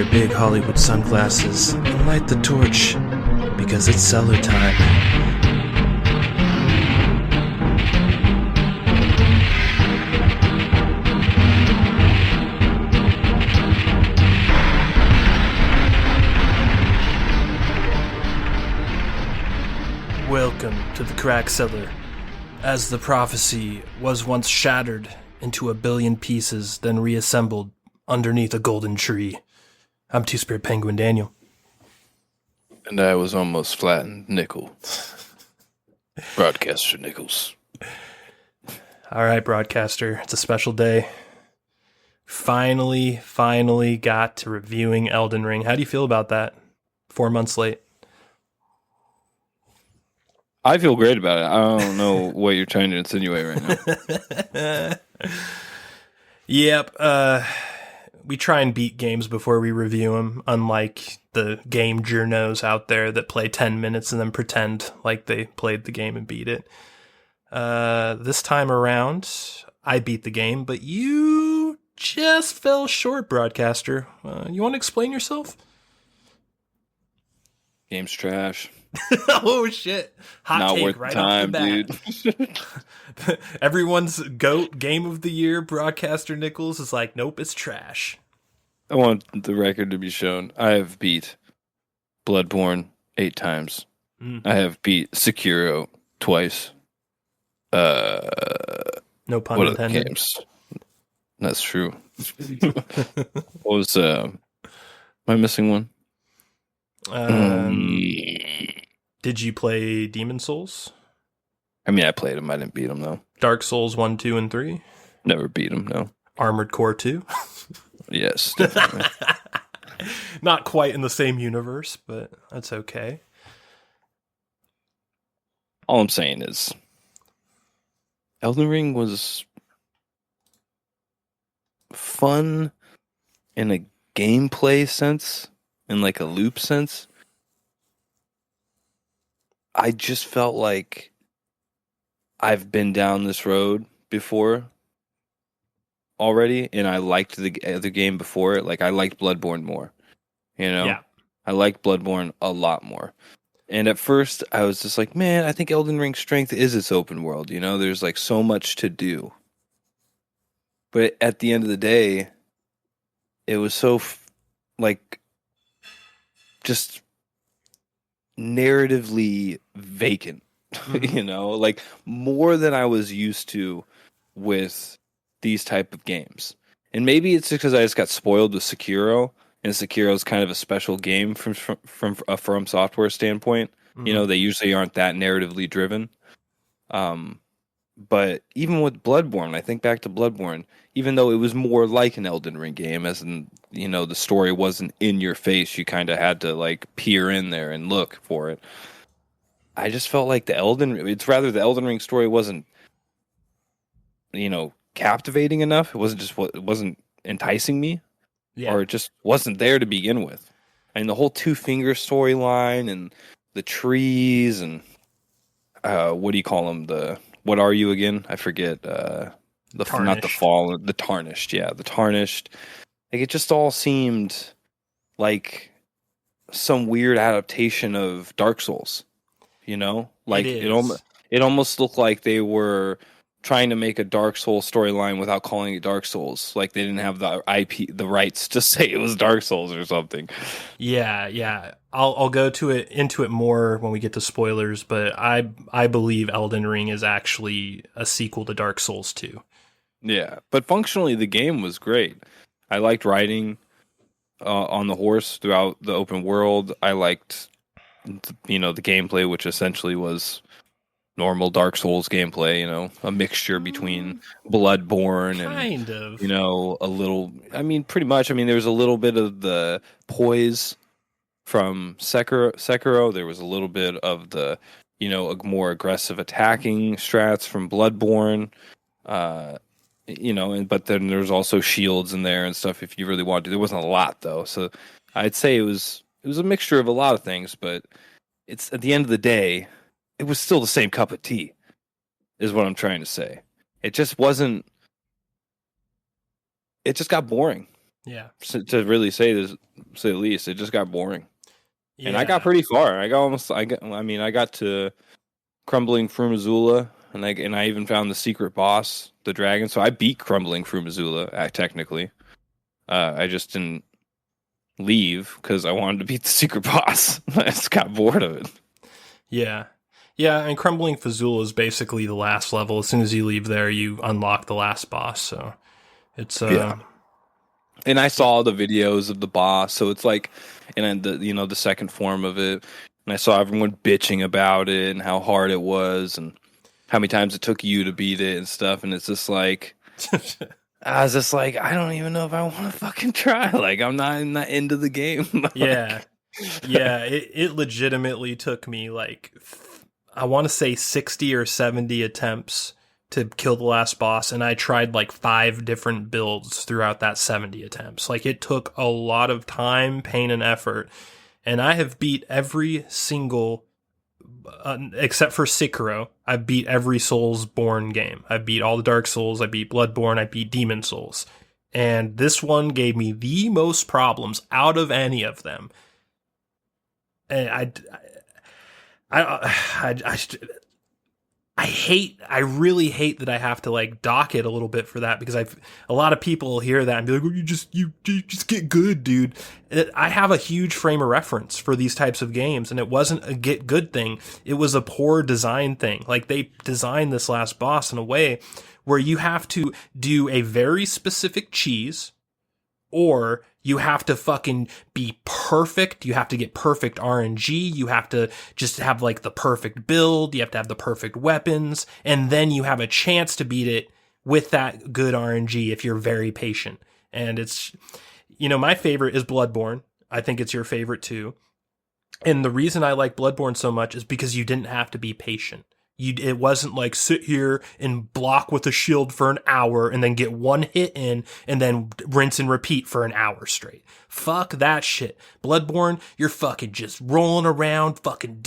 your big Hollywood sunglasses and light the torch, because it's cellar time. Welcome to the Crack Cellar. As the prophecy was once shattered into a billion pieces, then reassembled underneath a golden tree. I'm Two-Spirit Penguin Daniel. And I was almost flattened, Nickel. Broadcaster Nickels. All right, Broadcaster, it's a special day. Finally got to reviewing Elden Ring. How do you feel about that? 4 months late. I feel great about it. I don't know what you're trying to insinuate right now. Yep. We try and beat games before we review them, unlike the game journos out there that play 10 minutes and then pretend like they played the game and beat it. This time around, I beat the game, but you just fell short, Broadcaster. You want to explain yourself? Game's trash. Oh shit! Hot Not take worth right the time, off the bat. Dude. Everyone's GOAT game of the year, Broadcaster Nickels, is like, nope, it's trash. I want the record to be shown. I have beat Bloodborne 8 times. I have beat Sekiro twice. No pun what intended. Other games? That's true. What was am I missing one? Did you play Demon Souls? I mean, I played them. I didn't beat them, though. Dark Souls 1, 2, and 3? Never beat them, no. Armored Core 2? Yes, definitely. Not quite in the same universe, but that's okay. All I'm saying is Elden Ring was fun in a gameplay sense, in like a loop sense. I just felt like I've been down this road before already, and I liked the other game before it. Like, I liked Bloodborne more, you know? Yeah. I liked Bloodborne a lot more. And at first, I was just like, man, I think Elden Ring's strength is its open world, you know? There's, like, so much to do. But at the end of the day, it was so, just narratively vacant, you know, like more than I was used to with these type of games. And maybe it's because I just got spoiled with Sekiro, and Sekiro is kind of a special game from a FromSoftware standpoint. You know, they usually aren't that narratively driven. But even with Bloodborne, I think back to Bloodborne, even though it was more like an Elden Ring game, as in, you know, the story wasn't in your face, you kind of had to like peer in there and look for it. I just felt like the Elden Ring story wasn't, you know, captivating enough. It wasn't enticing me, or it just wasn't there to begin with. I mean, the whole Two-Finger storyline and the trees and what do you call them? What are you again? I forget. Not the fallen, the tarnished. Yeah, the tarnished. Like, it just all seemed like some weird adaptation of Dark Souls. You know, like it almost looked like they were trying to make a Dark Souls storyline without calling it Dark Souls. Like, they didn't have the IP, the rights to say it was Dark Souls or something. Yeah. I'll go into it more when we get to spoilers, but I believe Elden Ring is actually a sequel to Dark Souls 2. Yeah, but functionally the game was great. I liked riding on the horse throughout the open world. I liked, you know, the gameplay, which essentially was normal Dark Souls gameplay, you know, a mixture between Bloodborne and, you know, a little, I mean, pretty much. I mean, there was a little bit of the poise from Sekiro. There was a little bit of the, you know, a more aggressive attacking strats from Bloodborne. You know, but then there's also shields in there and stuff if you really want to. There wasn't a lot though, so I'd say it was a mixture of a lot of things. But it's, at the end of the day, it was still the same cup of tea, is what I'm trying to say. It just wasn't. It just got boring. Yeah. To really say the least. It just got boring. Yeah. And I got pretty far. I got to Crumbling Frumazula, and I even found the secret boss, the dragon. So I beat Crumbling Frumazula, technically. I just didn't leave because I wanted to beat the secret boss. I just got bored of it. Yeah. Yeah, and Crumbling Fazula is basically the last level. As soon as you leave there, you unlock the last boss. So it's Yeah. And I saw the videos of the boss, so it's like, and then the second form of it, and I saw everyone bitching about it and how hard it was and how many times it took you to beat it and stuff, and it's just like, I was just like, I don't even know if I want to fucking try. Like, I'm not into the game. Like, yeah. Yeah, it legitimately took me like I want to say 60 or 70 attempts to kill the last boss, and I tried like 5 different builds throughout that 70 attempts. Like, it took a lot of time, pain, and effort, and I have beat every single except for Sekiro. I beat every Soulsborne game. I beat all the Dark Souls, I beat Bloodborne, I beat Demon Souls. And this one gave me the most problems out of any of them. And I really hate that I have to like dock it a little bit for that, because a lot of people hear that and be like, oh, you just get good, dude. I have a huge frame of reference for these types of games, and it wasn't a get good thing. It was a poor design thing. Like, they designed this last boss in a way where you have to do a very specific cheese, or you have to fucking be perfect. You have to get perfect RNG. You have to just have like the perfect build. You have to have the perfect weapons. And then you have a chance to beat it with that good RNG if you're very patient. And it's, my favorite is Bloodborne. I think it's your favorite too. And the reason I like Bloodborne so much is because you didn't have to be patient. It wasn't like sit here and block with a shield for an hour and then get one hit in and then rinse and repeat for an hour straight. Fuck that shit. Bloodborne, you're fucking just rolling around, fucking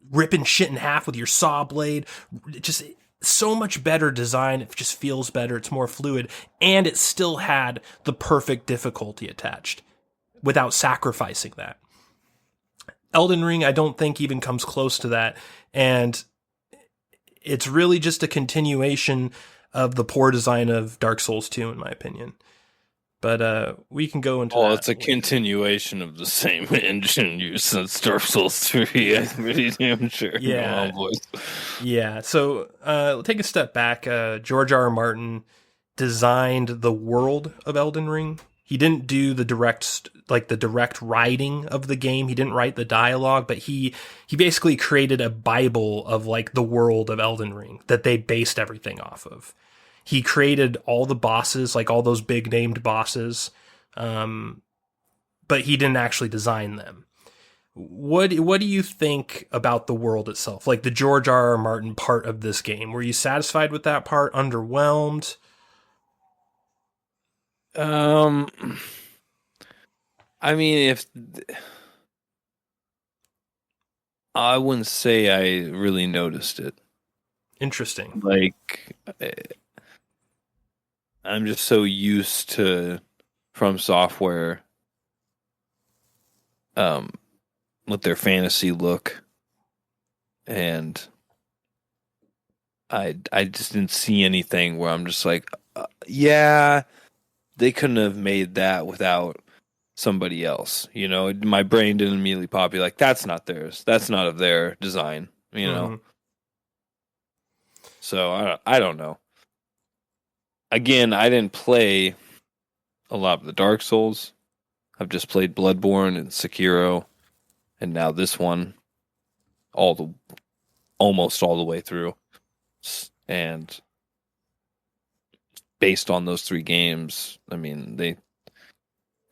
ripping shit in half with your saw blade. Just so much better design. It just feels better. It's more fluid. And it still had the perfect difficulty attached without sacrificing that. Elden Ring, I don't think even comes close to that. And it's really just a continuation of the poor design of Dark Souls 2, in my opinion. But we can go into that. It's a continuation of the same engine used since Dark Souls 3. I'm pretty damn sure. Yeah. Boys. Yeah. So take a step back. George R. R. Martin designed the world of Elden Ring. He didn't do the direct writing of the game. He didn't write the dialogue, but he basically created a Bible of like the world of Elden Ring that they based everything off of. He created all the bosses, like all those big named bosses, but he didn't actually design them. What do you think about the world itself? Like the George R. R. Martin part of this game. Were you satisfied with that part? Underwhelmed? I mean, I wouldn't say I really noticed it. Interesting. Like, I'm just so used to FromSoftware, with their fantasy look, and I just didn't see anything where I'm just like, yeah, they couldn't have made that without somebody else. My brain didn't immediately pop. Be like, that's not theirs. That's not of their design. Mm-hmm. So I don't know. Again, I didn't play a lot of the Dark Souls. I've just played Bloodborne and Sekiro, and now this one, almost all the way through. And based on those 3 games, I mean,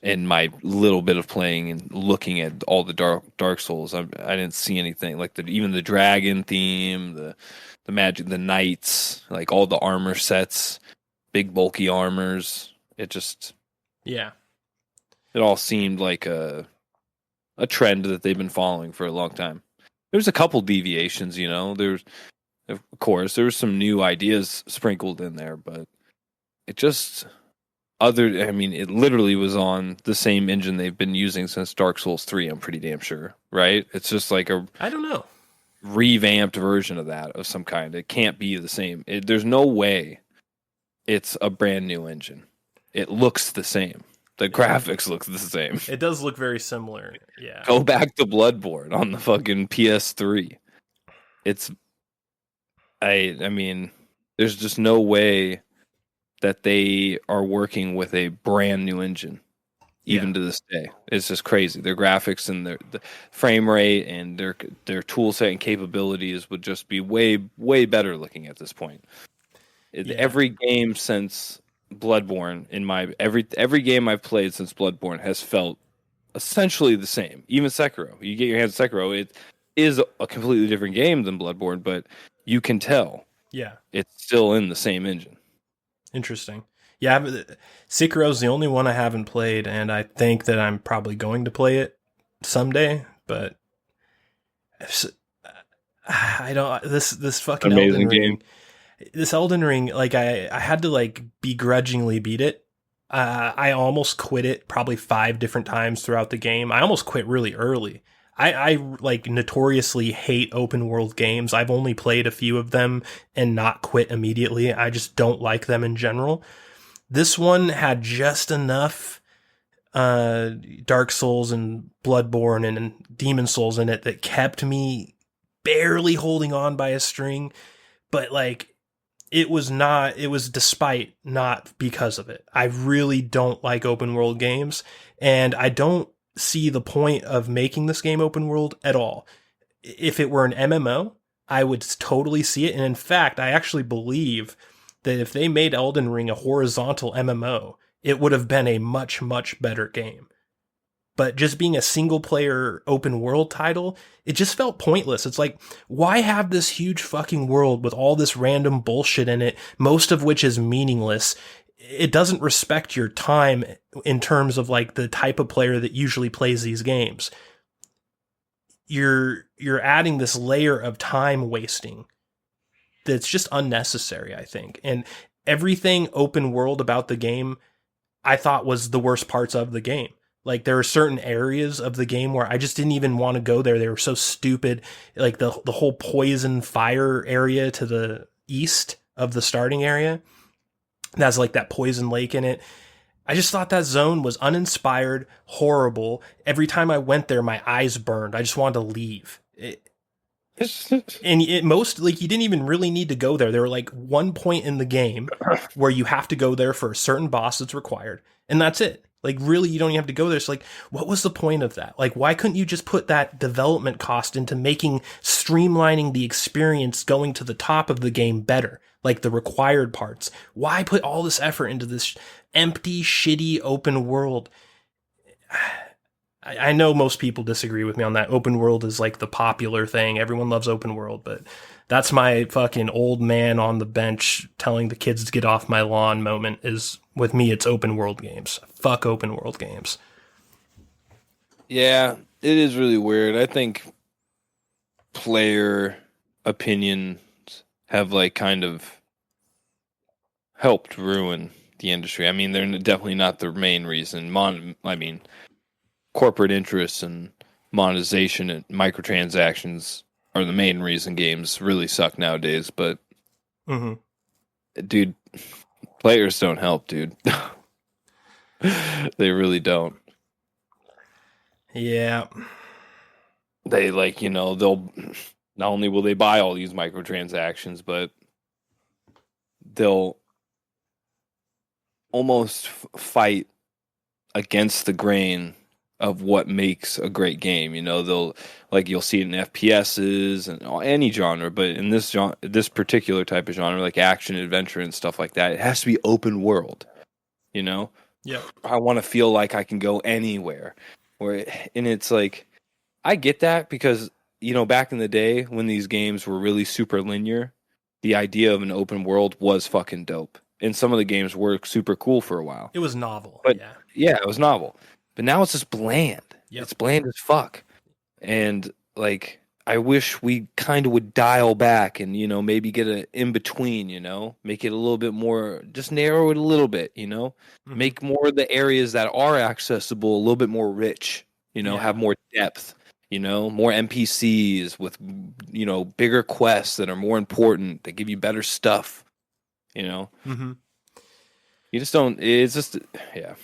in my little bit of playing and looking at all the Dark Souls, I didn't see anything like even the dragon theme, the magic, the knights, like all the armor sets, big bulky armors. It just, yeah, it all seemed like a trend that they've been following for a long time. There's a couple deviations, There's, of course, there were some new ideas sprinkled in there, but it just, it literally was on the same engine they've been using since Dark Souls 3, I'm pretty damn sure, right? It's just like a I don't know. revamped version of that of some kind. It can't be the same. There's no way it's a brand new engine. It looks the same. The graphics looks the same. It does look very similar. Yeah. Go back to Bloodborne on the fucking PS3. I mean, there's just no way that they are working with a brand new engine, even to this day. It's just crazy. Their graphics and the frame rate and their tool set and capabilities would just be way better looking at this point. Every game since Bloodborne, every game I've played since Bloodborne has felt essentially the same. Even Sekiro, you get your hands on Sekiro, it is a completely different game than Bloodborne, but you can tell, it's still in the same engine. Interesting. Yeah, Sekiro's the only one I haven't played, and I think that I'm probably going to play it someday. But I don't. This fucking amazing Elden Ring, game. This Elden Ring, like I had to like begrudgingly beat it. I almost quit it probably 5 different times throughout the game. I almost quit really early. I like notoriously hate open world games. I've only played a few of them and not quit immediately. I just don't like them in general. This one had just enough Dark Souls and Bloodborne and Demon Souls in it that kept me barely holding on by a string. But like, it was despite, not because of it. I really don't like open world games, and I don't see the point of making this game open world at all. If it were an MMO, I would totally see it. And in fact, I actually believe that if they made Elden Ring a horizontal MMO, it would have been a much, much better game. But just being a single player open world title, it just felt pointless. It's like, why have this huge fucking world with all this random bullshit in it, most of which is meaningless? It doesn't respect your time in terms of like the type of player that usually plays these games. You're adding this layer of time wasting that's just unnecessary, I think. And everything open world about the game, I thought was the worst parts of the game. Like, there are certain areas of the game where I just didn't even want to go there. They were so stupid. Like the whole poison fire area to the east of the starting area, that's like that poison lake in it. I just thought that zone was uninspired, horrible. Every time I went there, my eyes burned. I just wanted to leave. And it most, like, you didn't even really need to go there. There were like one point in the game where you have to go there for a certain boss that's required, and that's it. Like, really, you don't even have to go there. So, like, what was the point of that? Like, why couldn't you just put that development cost into streamlining the experience going to the top of the game better? Like, the required parts. Why put all this effort into this empty, shitty open world? I know most people disagree with me on that. Open world is like the popular thing. Everyone loves open world, but that's my fucking old man on the bench telling the kids to get off my lawn moment. Is with me, it's open world games. Fuck open world games. Yeah, it is really weird. I think player opinions have like kind of helped ruin the industry. I mean, they're definitely not the main reason. Corporate interests and monetization and microtransactions are the main reason games really suck nowadays. But, dude, players don't help, dude. They really don't. Yeah. They they'll not only will they buy all these microtransactions, but they'll almost fight against the grain of what makes a great game. They'll, like, you'll see it in FPSs and any genre, but in this particular type of genre, like action, adventure, and stuff like that, it has to be open world. Yeah. I want to feel like I can go anywhere. And it's like, I get that because, back in the day when these games were really super linear, the idea of an open world was fucking dope. And some of the games were super cool for a while. It was novel. But yeah, it was novel. But now it's just bland. Yep. It's bland as fuck. And like, I wish we kind of would dial back and, maybe get an in between, make it a little bit more, just narrow it a little bit, make more of the areas that are accessible a little bit more rich, have more depth, more NPCs with, bigger quests that are more important, that give you better stuff, Mm-hmm. You just don't, it's just, yeah.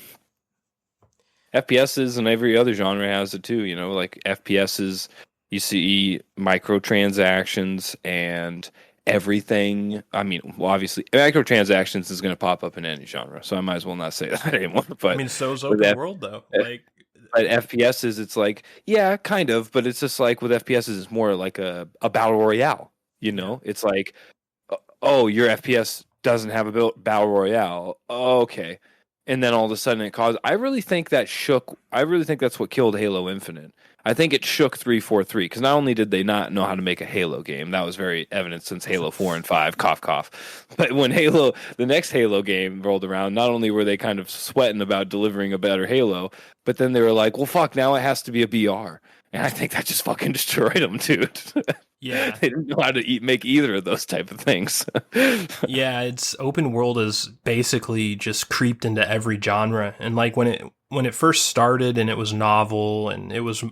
FPSs and every other genre has it too, like FPSs. You see microtransactions and everything. I mean, well, obviously, microtransactions is going to pop up in any genre, so I might as well not say that anymore. But I mean, so's open world though. Like, but FPSs, it's like, yeah, kind of, but it's just like with FPSs, it's more like a battle royale. It's like, oh, your FPS doesn't have a battle royale. Oh, okay. And then all of a sudden it caused. I really think that's what killed Halo Infinite. I think it shook 343 because not only did they not know how to make a Halo game, that was very evident since Halo 4 and 5, cough, cough. But when the next Halo game rolled around, not only were they kind of sweating about delivering a better Halo, but then they were like, well, fuck, now it has to be a BR. And I think that just fucking destroyed them, dude. Yeah. They didn't know how to make either of those type of things. Yeah, it's open world is basically just creeped into every genre. And like when it first started and it was novel and it was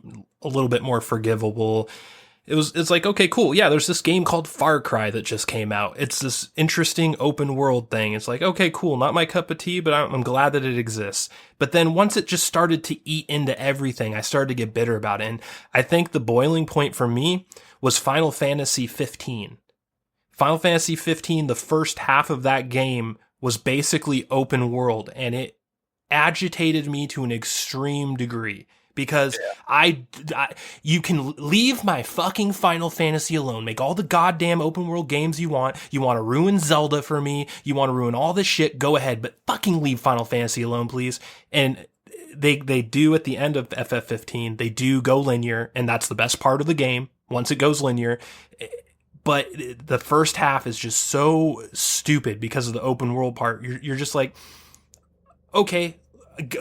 a little bit more forgivable, it's like, okay, cool. Yeah, there's this game called Far Cry that just came out. It's this interesting open world thing. It's like, okay, cool. Not my cup of tea, but I'm glad that it exists. But then once it just started to eat into everything, I started to get bitter about it. And I think the boiling point for me was Final Fantasy 15. Final Fantasy 15, the first half of that game was basically open world, and it agitated me to an extreme degree because you can leave my fucking Final Fantasy alone. Make all the goddamn open world games you want. You want to ruin Zelda for me. You want to ruin all this shit. Go ahead, but fucking leave Final Fantasy alone, please. And they do at the end of FF15, they do go linear, and that's the best part of the game once it goes linear. But the first half is just so stupid because of the open world part. You're just like, okay,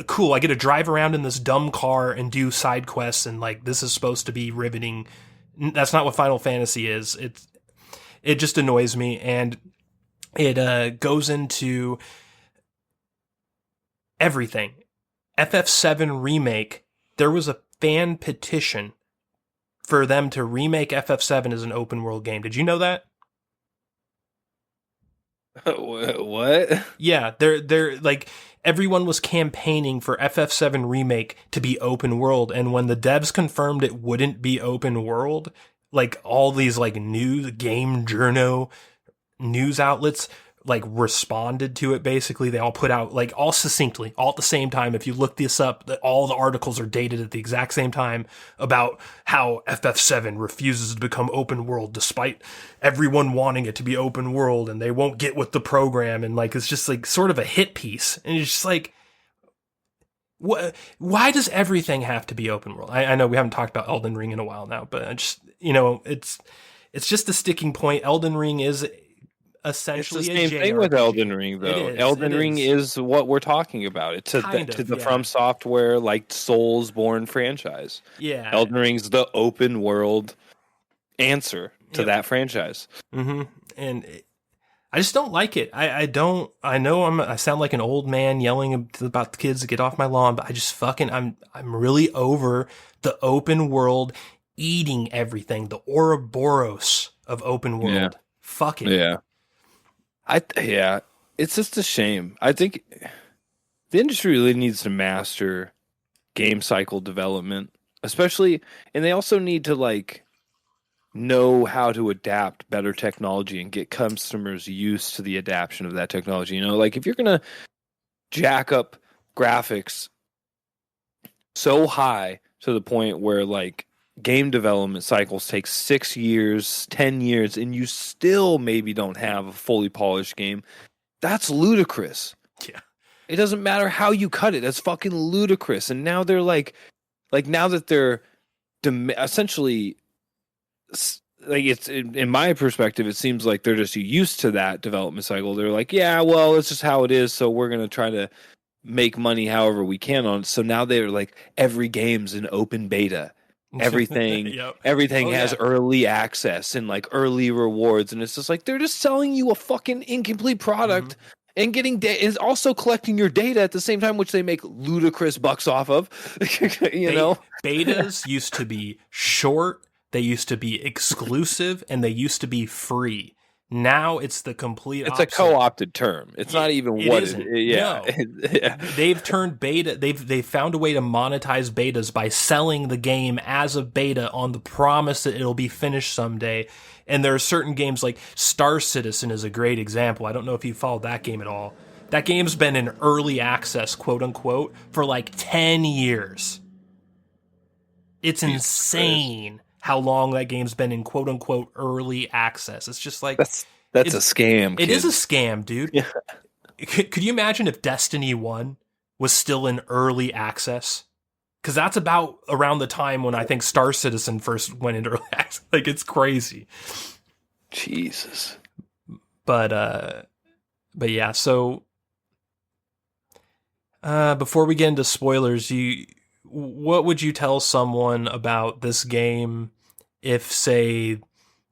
cool. I get to drive around in this dumb car and do side quests, and like this is supposed to be riveting. That's not what Final Fantasy is. It just annoys me, and it goes into everything. FF7 remake. There was a fan petition for them to remake FF7 as an open world game. Did you know that? What? Yeah, they're like everyone was campaigning for FF7 remake to be open world, and when the devs confirmed it wouldn't be open world, like all these like news game journo news outlets like responded to it. Basically, they all put out like all succinctly, all at the same time. If you look this up, all the articles are dated at the exact same time about how FF7 refuses to become open world despite everyone wanting it to be open world, and they won't get with the program. And like, it's just like sort of a hit piece. And it's just like, why does everything have to be open world? I know we haven't talked about Elden Ring in a while now, but I just, it's just a sticking point. Elden Ring is essentially it's the same thing with Elden Ring, though. Elden Ring is what we're talking about. It's to the FromSoftware like Soulsborne franchise. Yeah, Elden Ring's the open world answer to that franchise. Mm-hmm. And I just don't like it. I know I sound like an old man yelling about the kids to get off my lawn, but I just I'm really over the open world eating everything. The Ouroboros of open world. Yeah. Fuck it. Yeah. It's just a shame. I think the industry really needs to master game cycle development, especially, and they also need to like know how to adapt better technology and get customers used to the adaptation of that technology. Like if you're going to jack up graphics so high to the point where like game development cycles take 6 years, 10 years, and you still maybe don't have a fully polished game, that's ludicrous. Yeah. It doesn't matter how you cut it. That's fucking ludicrous. And now they're like now that they're essentially, like, it's in my perspective, it seems like they're just used to that development cycle. They're like, yeah, well, it's just how it is. So we're going to try to make money however we can on it. So now they're like, every game's an open beta. everything Yep. everything Oh, has yeah. early access and like early rewards, and it's just like they're just selling you a fucking incomplete product and getting is also collecting your data at the same time, which they make ludicrous bucks off of. Betas used to be short, they used to be exclusive, and they used to be free. Now it's the complete It's a opposite. co-opted term. It's not even It what isn't. yeah. No. They've turned beta. They've found a way to monetize betas by selling the game as a beta on the promise that it'll be finished someday. And there are certain games like Star Citizen is a great example. I don't know if you followed that game at all. That game's been in early access, quote unquote, for like 10 years. It's insane how long that game's been in quote unquote early access. It's just like That's a scam. It is a scam, dude. Yeah. Could you imagine if Destiny 1 was still in early access? Because that's about around the time when I think Star Citizen first went into early access. Like, it's crazy. Jesus. But yeah, so before we get into spoilers, what would you tell someone about this game if, say,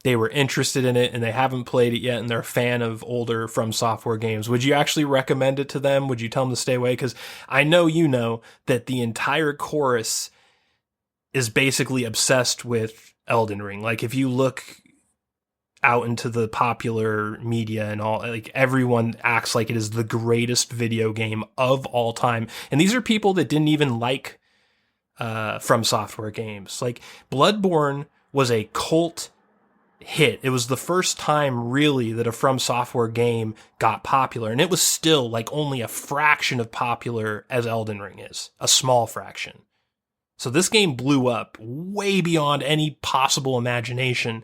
they were interested in it and they haven't played it yet and they're a fan of older FromSoftware games? Would you actually recommend it to them? Would you tell them to stay away? Because I know you know that the entire chorus is basically obsessed with Elden Ring. Like, if you look out into the popular media and all, like, everyone acts like it is the greatest video game of all time. And these are people that didn't even like FromSoftware games. Like, Bloodborne was a cult hit. It was the first time really that a FromSoftware game got popular, and it was still like only a fraction of popular as Elden Ring is, a small fraction. So this game blew up way beyond any possible imagination.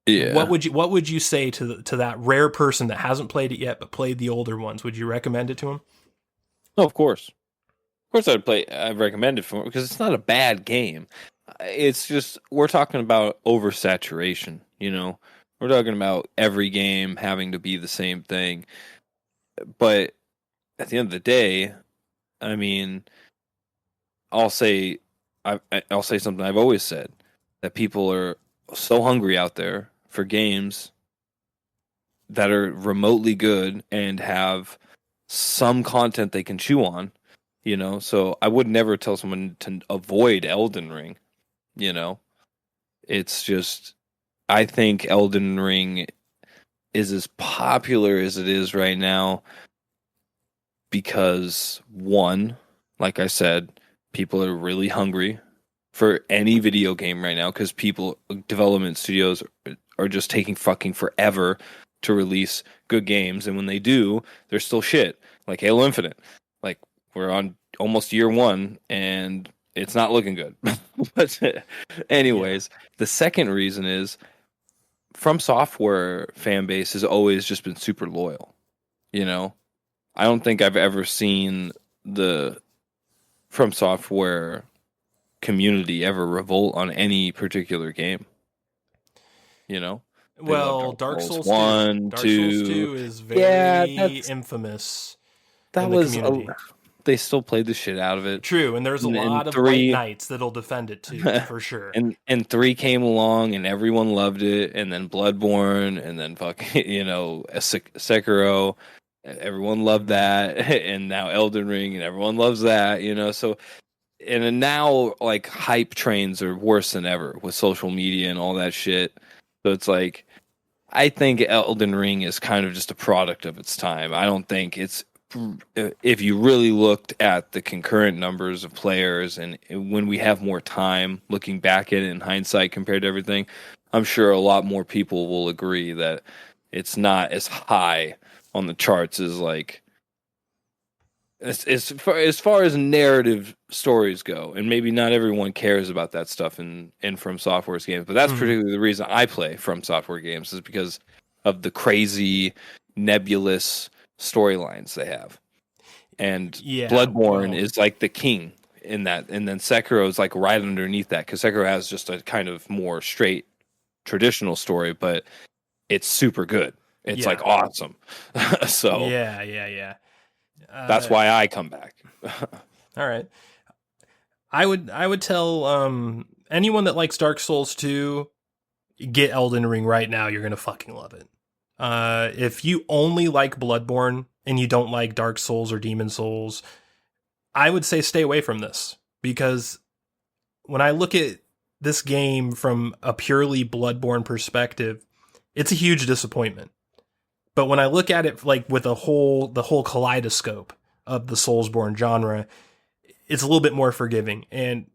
Yeah. What would you say to that rare person that hasn't played it yet but played the older ones? Would you recommend it to him? Oh, of course. Of course I'd recommend it for him because it's not a bad game. It's just, we're talking about oversaturation, We're talking about every game having to be the same thing. But at the end of the day, I mean, I'll say something I've always said, that people are so hungry out there for games that are remotely good and have some content they can chew on, So I would never tell someone to avoid Elden Ring. It's just, I think Elden Ring is as popular as it is right now because, one, like I said, people are really hungry for any video game right now because development studios are just taking fucking forever to release good games, and when they do, they're still shit. Like Halo Infinite. Like, we're on almost year one, and it's not looking good. But anyways, The second reason is FromSoftware fan base has always just been super loyal. I don't think I've ever seen the FromSoftware community ever revolt on any particular game. Well, Dark Souls 1, 2. Dark Souls 2 is very infamous. That was community. They still played the shit out of it. True, and there's a lot of white knights that'll defend it too, for sure. And 3 came along, and everyone loved it, and then Bloodborne, and then fucking Sekiro, everyone loved that, and now Elden Ring, and everyone loves that, So, and now like hype trains are worse than ever with social media and all that shit. So it's like, I think Elden Ring is kind of just a product of its time. I don't think it's, if you really looked at the concurrent numbers of players and when we have more time looking back at it in hindsight compared to everything, I'm sure a lot more people will agree that it's not as high on the charts as like as far as narrative stories go. And maybe not everyone cares about that stuff in FromSoftware's games, but that's particularly the reason I play FromSoftware games, is because of the crazy nebulous storylines they have. And Bloodborne is like the king in that, and then Sekiro is like right underneath that, because Sekiro has just a kind of more straight traditional story, but it's super good. It's like awesome. So yeah. That's why I come back. All right. I would tell anyone that likes Dark Souls 2, get Elden Ring right now. You're gonna fucking love it. If you only like Bloodborne and you don't like Dark Souls or Demon Souls, I would say stay away from this, because when I look at this game from a purely Bloodborne perspective, it's a huge disappointment. But when I look at it like with the whole kaleidoscope of the Soulsborne genre, it's a little bit more forgiving. And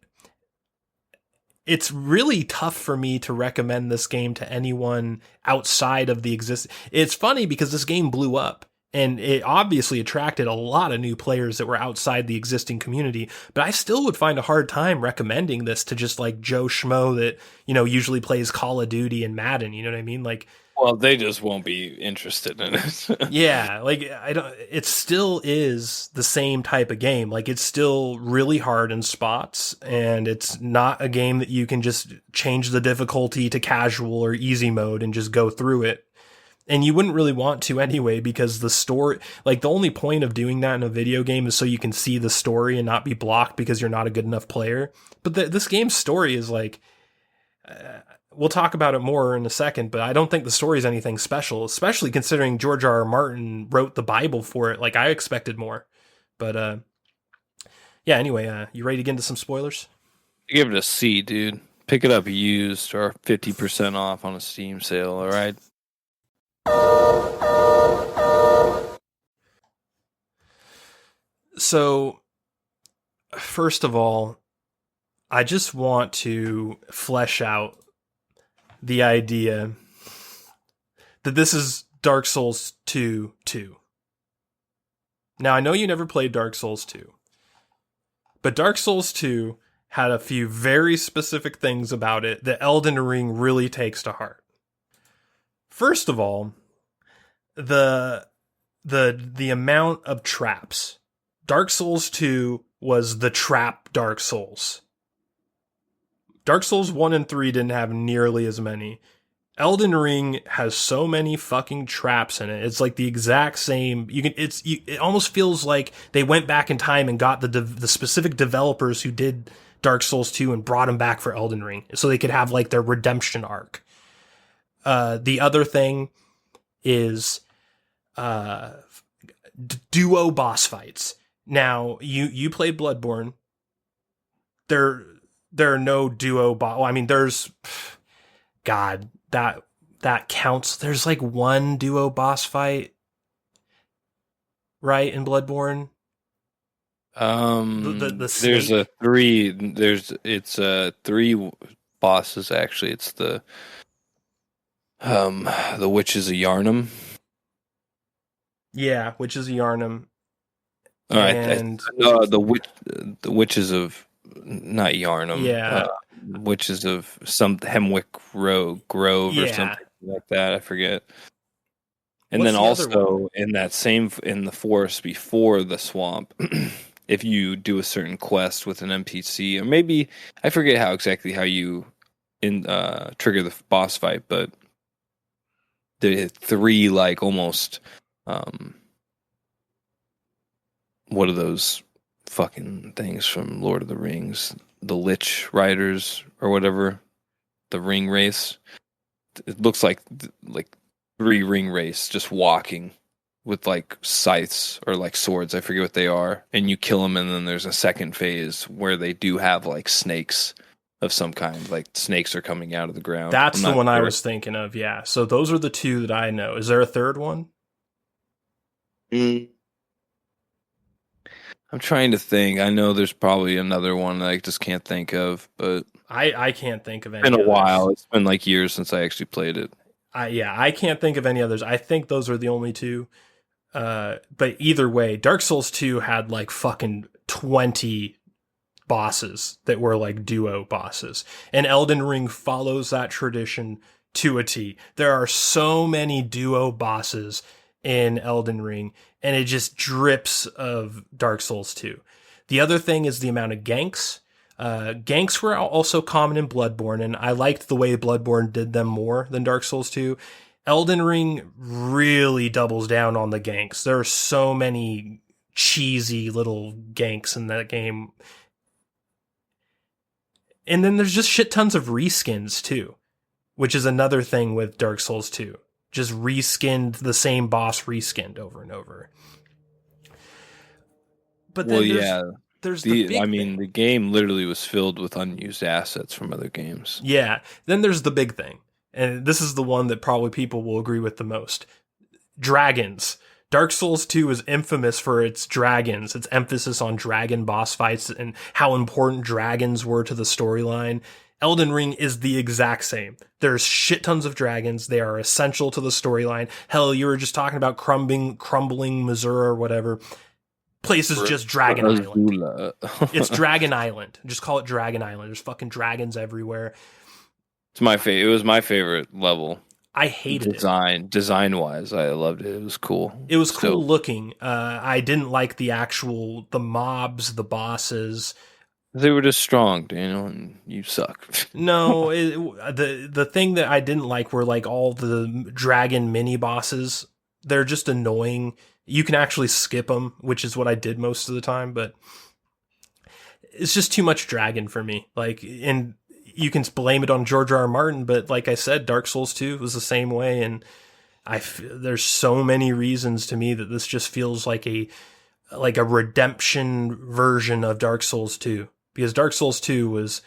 it's really tough for me to recommend this game to anyone outside of the exist. It's funny because this game blew up and it obviously attracted a lot of new players that were outside the existing community, but I still would find a hard time recommending this to just like Joe Schmo that, usually plays Call of Duty and Madden, you know what I mean? Like, Well, they just won't be interested in it. yeah, like it still is the same type of game. Like it's still really hard in spots, and it's not a game that you can just change the difficulty to casual or easy mode and just go through it. And you wouldn't really want to anyway, because the story, like the only point of doing that in a video game is so you can see the story and not be blocked because you're not a good enough player. But this game's story is like, we'll talk about it more in a second, but I don't think the story is anything special, especially considering George R. R. Martin wrote the Bible for it. Like I expected more, but yeah. Anyway, you ready to get into some spoilers? Give it a C, dude. Pick it up used or 50% off on a Steam sale. All right. So, first of all, I just want to flesh out the idea that this is Dark Souls 2 2. Now, I know you never played Dark Souls 2, but Dark Souls 2 had a few very specific things about it that Elden Ring really takes to heart. First of all, the amount of traps. Dark Souls 2 was the trap Dark Souls. Dark Souls 1 and 3 didn't have nearly as many. Elden Ring has so many fucking traps in it. It's like the exact same. It almost feels like they went back in time and got the specific developers who did Dark Souls 2 and brought them back for Elden Ring so they could have like their redemption arc. The other thing is duo boss fights. Now, you played Bloodborne. There are no duo boss. Well, I mean, there's God, that counts. There's like one duo boss fight, right, in Bloodborne. There's a three. It's three bosses actually. It's the Witches of Yarnum. Yeah, Witches of Yarnum. All right, and the Witches of not Yarnum. Yeah, Witches of some Hemwick Grove or something like that. I forget. And What's then also in the forest before the swamp, if you do a certain quest with an NPC, or maybe I forget how you trigger the boss fight, but the three like almost what are those fucking things from Lord of the Rings? The Lich Riders or whatever, the ring race. It looks like three ring race just walking with like scythes or like swords. I forget what they are. And you kill them, and then there's a second phase where they do have like snakes of some kind. Like snakes are coming out of the ground. That's the one I was thinking of. Yeah. So those are the two that I know. Is there a third one? I'm trying to think. I know there's probably another one that I just can't think of, but I can't think of any. It's been a while. It's been like years since I actually played it. I can't think of any others. I think those are the only two. But either way, Dark Souls 2 had like fucking 20 bosses that were like duo bosses. And Elden Ring follows that tradition to a T. There are so many duo bosses in Elden Ring, and it just drips of Dark Souls 2. The other thing is the amount of ganks. Ganks were also common in Bloodborne, and I liked the way Bloodborne did them more than Dark Souls 2. Elden Ring really doubles down on the ganks. There are so many cheesy little ganks in that game. And then there's just shit tons of reskins too, which is another thing with Dark Souls 2. Just reskinned the same boss, reskinned over and over. But then there's the big thing. The game literally was filled with unused assets from other games. Yeah. Then there's the big thing. And this is the one that probably people will agree with the most. Dragons. Dark Souls 2 is infamous for its dragons, its emphasis on dragon boss fights and how important dragons were to the storyline. Elden Ring is the exact same. There's shit tons of dragons. They are essential to the storyline. Hell, you were just talking about crumbling Missouri or whatever. Place is just Dragon Island. It's Dragon Island. Just call it Dragon Island. There's fucking dragons everywhere. It's my favorite. It was my favorite level. I hated it. Design wise, I loved it. It was cool. It was cool looking. I didn't like the mobs, the bosses. They were just strong, Daniel, and you suck. No, the thing that I didn't like were like all the dragon mini bosses. They're just annoying. You can actually skip them, which is what I did most of the time, but it's just too much dragon for me. Like, and you can blame it on George R. R. Martin, but like I said, Dark Souls 2 was the same way, and there's so many reasons to me that this just feels like a redemption version of Dark Souls 2, because Dark Souls 2 was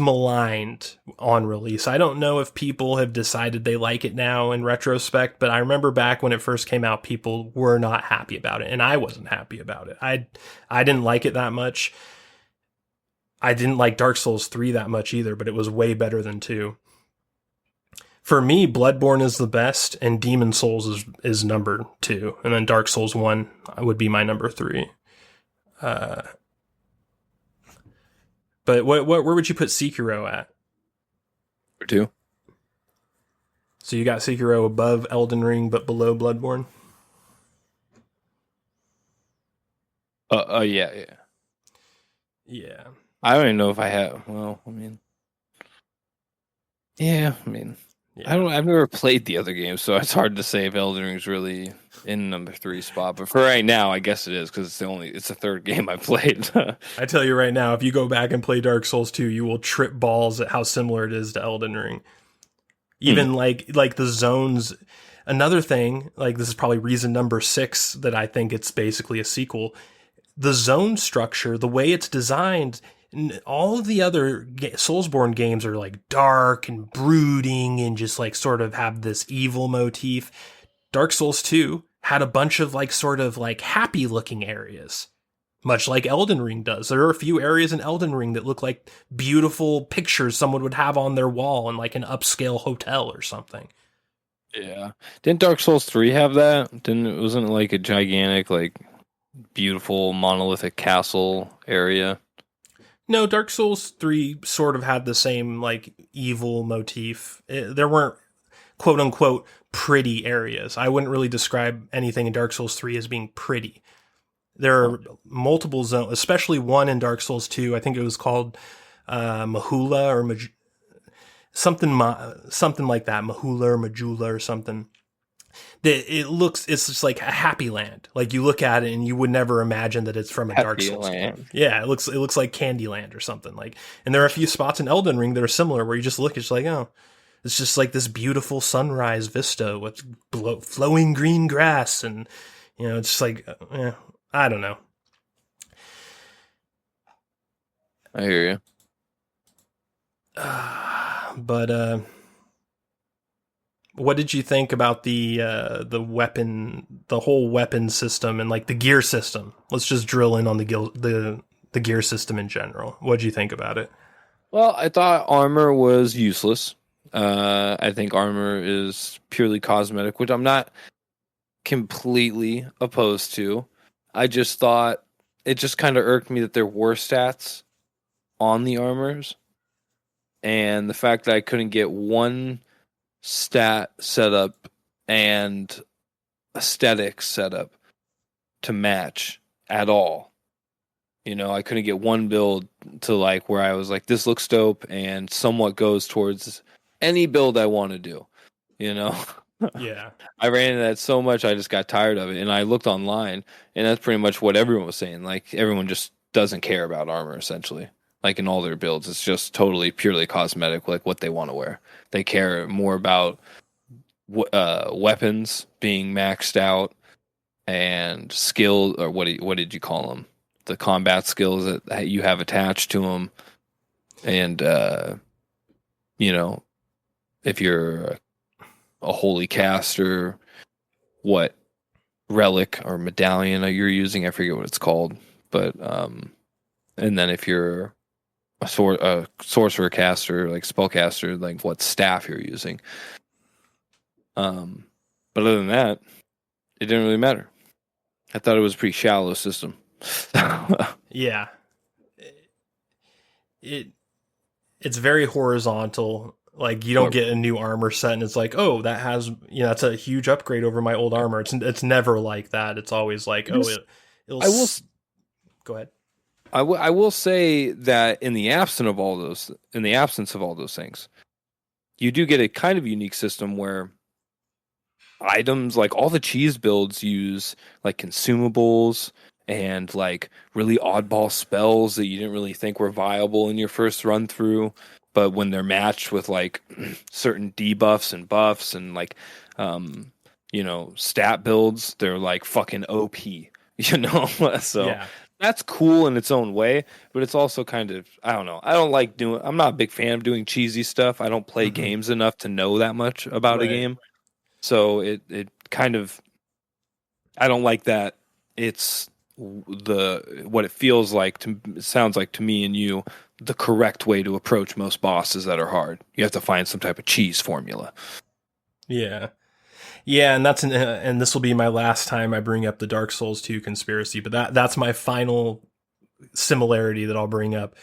maligned on release. I don't know if people have decided they like it now in retrospect, but I remember back when it first came out, people were not happy about it, and I wasn't happy about it. I didn't like it that much. I didn't like Dark Souls 3 that much either, but it was way better than 2. For me, Bloodborne is the best, and Demon Souls is number 2, and then Dark Souls 1 would be my number 3. But where would you put Sekiro at? Number 2. So you got Sekiro above Elden Ring, but below Bloodborne? Yeah. Yeah. I don't even know if I have. Well, yeah. I've never played the other games, so it's hard to say if Elden Ring's really in number 3 spot. But for right now, I guess it is, because it's the third game I played. I tell you right now, if you go back and play Dark Souls 2, you will trip balls at how similar it is to Elden Ring. Even like the zones. Another thing, like this is probably reason number 6 that I think it's basically a sequel. The zone structure, the way it's designed. All of the other Soulsborne games are like dark and brooding and just like sort of have this evil motif. Dark Souls 2 had a bunch of like sort of like happy looking areas, much like Elden Ring does. There are a few areas in Elden Ring that look like beautiful pictures someone would have on their wall in like an upscale hotel or something. Yeah. Didn't Dark Souls 3 have that? Wasn't it like a gigantic, like beautiful monolithic castle area? No, Dark Souls 3 sort of had the same, like, evil motif. There weren't, quote-unquote, pretty areas. I wouldn't really describe anything in Dark Souls 3 as being pretty. There are multiple zones, especially one in Dark Souls 2. I think it was called Mahula or something like that. Mahula or Majula or something. It's just like a happy land. Like you look at it and you would never imagine that it's from a Dark Souls game. Yeah, it looks like Candyland or something. Like, and there are a few spots in Elden Ring that are similar where you just look, it's like, oh, it's just like this beautiful sunrise vista with flowing green grass, and it's just like, I don't know. I hear you. But what did you think about the whole weapon system and like the gear system? Let's just drill in on the gear system in general. What did you think about it? Well, I thought armor was useless. I think armor is purely cosmetic, which I'm not completely opposed to. I just thought it just kind of irked me that there were stats on the armors, and the fact that I couldn't get one stat setup and aesthetic setup to match at all. I couldn't get one build to like where I was like, this looks dope and somewhat goes towards any build I want to do. Yeah. I ran into that so much I just got tired of it, and I looked online, and that's pretty much what everyone was saying. Like, everyone just doesn't care about armor, essentially. like in all their builds. It's just totally purely cosmetic, like what they want to wear. They care more about weapons being maxed out and skill, or what did you call them? The combat skills that you have attached to them, and you know, if you're a holy caster, what relic or medallion you're using, I forget what it's called, but and then if you're a sorcerer caster, like spellcaster, like what staff you're using. But other than that, it didn't really matter. I thought it was a pretty shallow system. Yeah. It's very horizontal. Like you don't get a new armor set and it's like, oh, that has, that's a huge upgrade over my old armor. It's never like that. It's always like, oh, it'll go ahead. I will say that in the absence of all those things, you do get a kind of unique system where items, like all the cheese builds, use like consumables and like really oddball spells that you didn't really think were viable in your first run through, but when they're matched with like certain debuffs and buffs and like stat builds, they're like fucking OP. So yeah. That's cool in its own way, but it's also kind of, I don't know. I'm not a big fan of doing cheesy stuff. I don't play games enough to know that much about a game. So it kind of, I don't like that. It's what it feels like it sounds like to me and you, the correct way to approach most bosses that are hard. You have to find some type of cheese formula. Yeah. Yeah, and and this will be my last time I bring up the Dark Souls 2 conspiracy, but that's my final similarity that I'll bring up.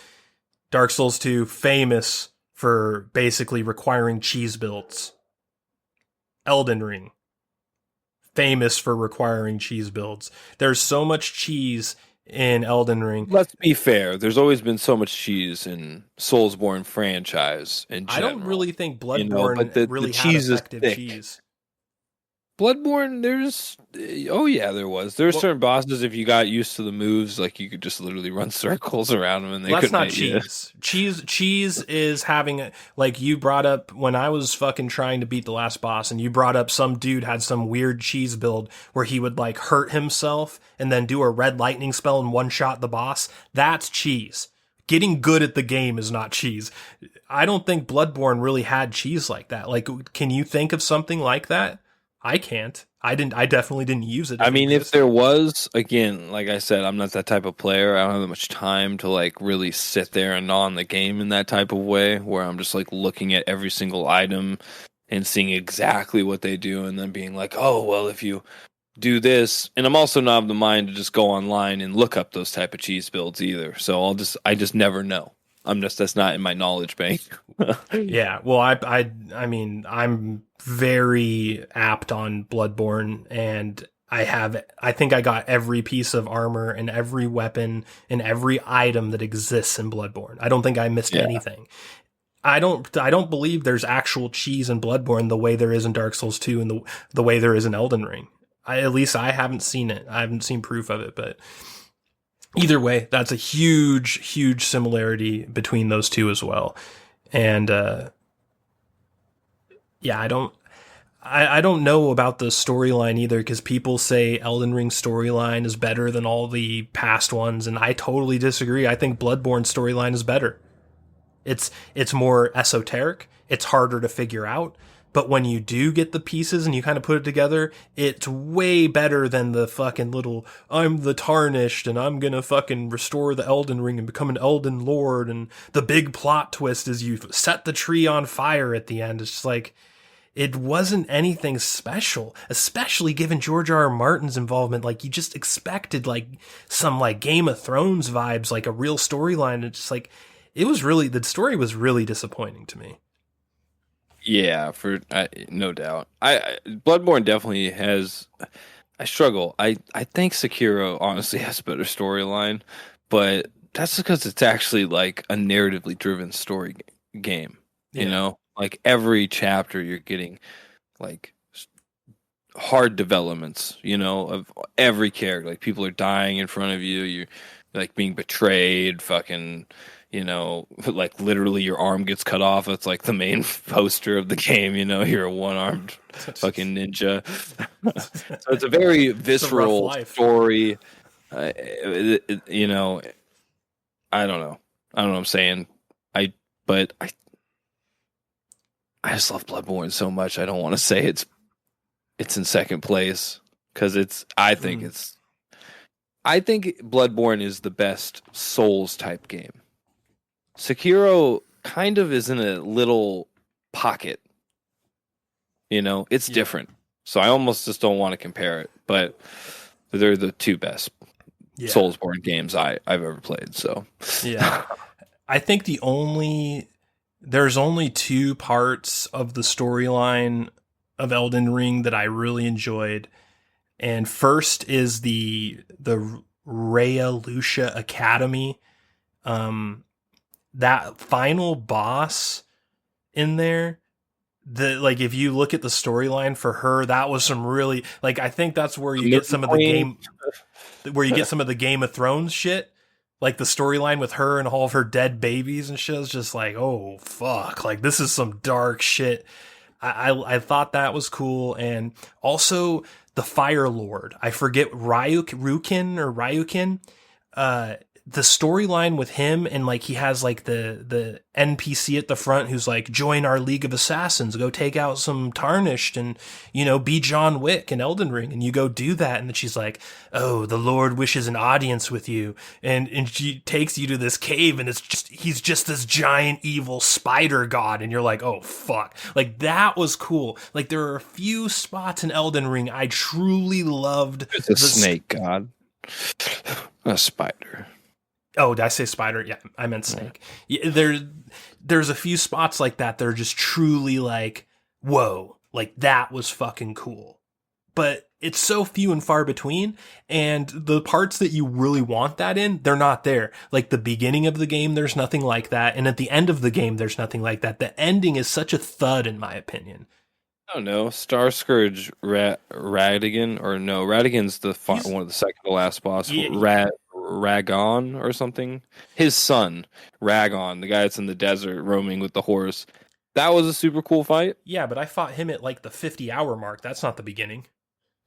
Dark Souls 2, famous for basically requiring cheese builds. Elden Ring, famous for requiring cheese builds. There's so much cheese in Elden Ring. Let's be fair. There's always been so much cheese in Soulsborne franchise in general. I don't really think Bloodborne really had effective cheese. Bloodborne, there was. There's certain bosses, if you got used to the moves, like you could just literally run circles around them and they couldn't hit you. That's not cheese. Cheese is having, like you brought up when I was fucking trying to beat the last boss, and you brought up some dude had some weird cheese build where he would like hurt himself and then do a red lightning spell and one shot the boss. That's cheese. Getting good at the game is not cheese. I don't think Bloodborne really had cheese like that. Like, can you think of something like that? I can't. I definitely didn't use it. I mean, if there was, again, like I said, I'm not that type of player. I don't have that much time to like really sit there and gnaw on the game in that type of way, where I'm just like looking at every single item and seeing exactly what they do and then being like, oh, well, if you do this. And I'm also not of the mind to just go online and look up those type of cheese builds either. So I just never know. That's not in my knowledge bank. Yeah. Well, I mean, I'm very apt on Bloodborne, and I think I got every piece of armor and every weapon and every item that exists in Bloodborne. I don't think I missed anything. I don't believe there's actual cheese in Bloodborne the way there is in Dark Souls 2 and the way there is in Elden Ring. At least I haven't seen it. I haven't seen proof of it, but either way, that's a huge, huge similarity between those two as well. And yeah, I don't know about the storyline either, because people say Elden Ring's storyline is better than all the past ones, and I totally disagree. I think Bloodborne's storyline is better. It's more esoteric. It's harder to figure out. But when you do get the pieces and you kind of put it together, it's way better than the fucking little, I'm the Tarnished and I'm gonna fucking restore the Elden Ring and become an Elden Lord. And the big plot twist is you set the tree on fire at the end. It's just like, it wasn't anything special, especially given George R.R. Martin's involvement. Like, you just expected like some like Game of Thrones vibes, like a real storyline. It's just like, the story was really disappointing to me. Yeah, no doubt. Bloodborne definitely has. I struggle. I think Sekiro honestly has a better storyline, but that's because it's actually like a narratively driven story game. You know, like every chapter you're getting like hard developments. You know, of every character. Like people are dying in front of you. You're like being betrayed. Fucking. you know, like literally your arm gets cut off. It's like the main poster of the game, you know, you're a one-armed fucking ninja. So it's a very It's a rough visceral life. story. You know, I don't know. I don't know what I'm saying. But I just love Bloodborne so much. I don't want to say it's in second place because I think Bloodborne is the best Souls type game. Sekiro kind of is in a little pocket. You know, it's different. So I almost just don't want to compare it, but they're the two best Soulsborne games I've ever played. So yeah, I think there's only two parts of the storyline of Elden Ring that I really enjoyed. And first is the Rhea Lucia Academy. That final boss in there, if you look at the storyline for her, that was some really, like, I think that's where you get some of the Game of Thrones shit. Like the storyline with her and all of her dead babies and shit is just like, oh fuck, like this is some dark shit. I thought that was cool. And also the Fire Lord, I forget, Ryukin, the storyline with him, and like he has like the NPC at the front who's like, join our League of Assassins, go take out some Tarnished and, you know, be John Wick in Elden Ring, and you go do that. And then she's like, oh, the Lord wishes an audience with you, and she takes you to this cave, and he's just this giant evil spider god, and you're like, oh fuck, like that was cool. Like there are a few spots in Elden Ring I truly loved. It's a snake god, a spider. Oh, did I say spider? Yeah, I meant snake. Yeah, there's a few spots like that that are just truly like, whoa, like that was fucking cool. But it's so few and far between, and the parts that you really want that in, they're not there. Like the beginning of the game, there's nothing like that, and at the end of the game, there's nothing like that. The ending is such a thud, in my opinion. I don't know. Star Scourge Radigan, or no, Radigan's one of the second to last boss. Ragon or something. His son, Ragon, the guy that's in the desert roaming with the horse. That was a super cool fight. Yeah, but I fought him at like the 50-hour mark. That's not the beginning.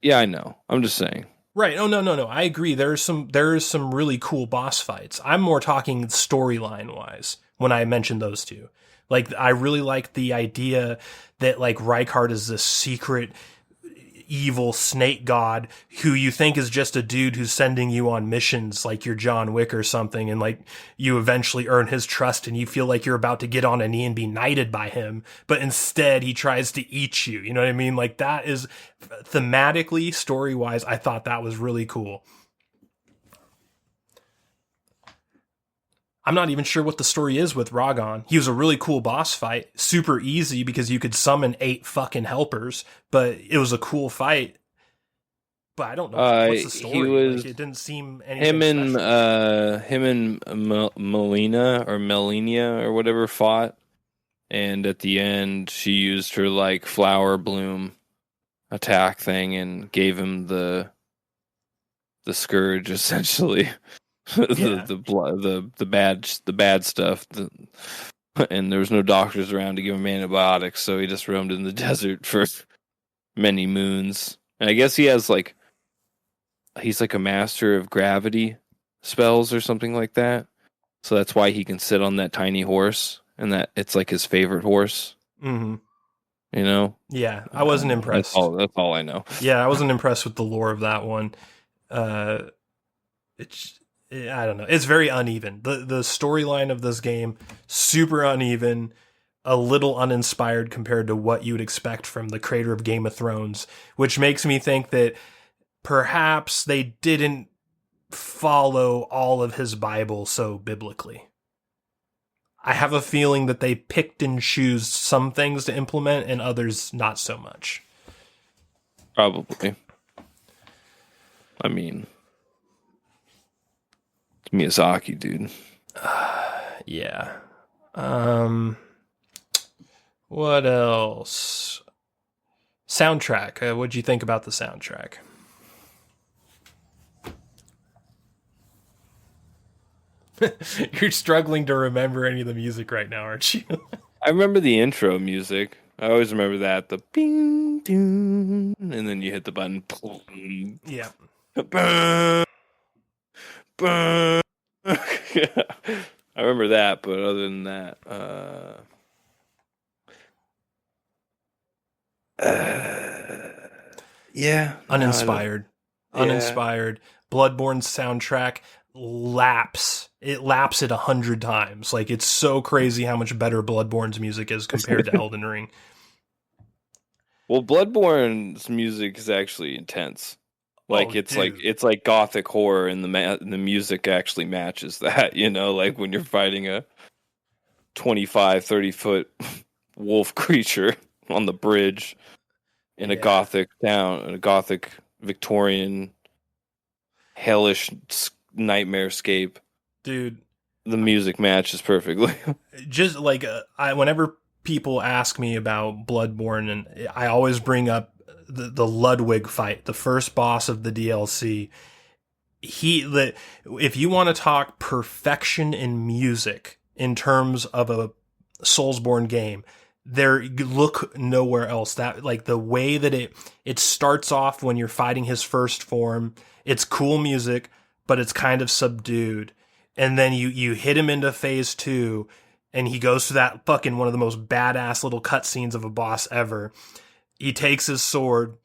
Yeah, I know. I'm just saying. Right. Oh, no. I agree. There's some really cool boss fights. I'm more talking storyline wise when I mentioned those two. Like, I really like the idea that like Rykard is this secret evil snake god who you think is just a dude who's sending you on missions like you're John Wick or something, and like you eventually earn his trust and you feel like you're about to get on a knee and be knighted by him, but instead he tries to eat you. You know what I mean? Like that is thematically, story-wise, I thought that was really cool. I'm not even sure what the story is with Ragon. He was a really cool boss fight. Super easy because you could summon 8 fucking helpers, but it was a cool fight. But I don't know what's the story. Like, it didn't seem anything special. Him and Melina or whatever fought, and at the end she used her like flower bloom attack thing and gave him the scourge essentially. the bad stuff, and there was no doctors around to give him antibiotics, so he just roamed in the desert for many moons. And I guess he's like a master of gravity spells or something like that, so that's why he can sit on that tiny horse, and that it's like his favorite horse. Mm-hmm. You know? Yeah, I wasn't impressed. That's all I know. Yeah, I wasn't impressed with the lore of that one. I don't know. It's very uneven. The storyline of this game, super uneven, a little uninspired compared to what you would expect from the creator of Game of Thrones, which makes me think that perhaps they didn't follow all of his Bible so biblically. I have a feeling that they picked and choose some things to implement and others not so much. Probably. I mean, Miyazaki, dude. Yeah. What else? Soundtrack. What'd you think about the soundtrack? You're struggling to remember any of the music right now, aren't you? I remember the intro music. I always remember that, the bing, ding, and then you hit the button. Yeah. Burn, burn. I remember that, but other than that, yeah, Uninspired. Yeah. Uninspired. Bloodborne's soundtrack laps. It laps it 100 times. Like, it's so crazy how much better Bloodborne's music is compared to Elden Ring. Well, Bloodborne's music is actually intense. Like Oh, it's dude. like gothic horror, and the music actually matches that. Like when you're fighting a 25, 30-foot wolf creature on the bridge in a Yeah. gothic town, in a gothic Victorian hellish nightmarescape. Dude, The music matches perfectly. just like whenever people ask me about Bloodborne, and I always bring up the Ludwig fight, the first boss of the DLC. If you want to talk perfection in music in terms of a Soulsborne game, there look nowhere else. That, like, the way that it starts off when you're fighting his first form, it's cool music, but it's kind of subdued. And then you hit him into phase 2, and he goes through that fucking one of the most badass little cutscenes of a boss ever. He takes his sword,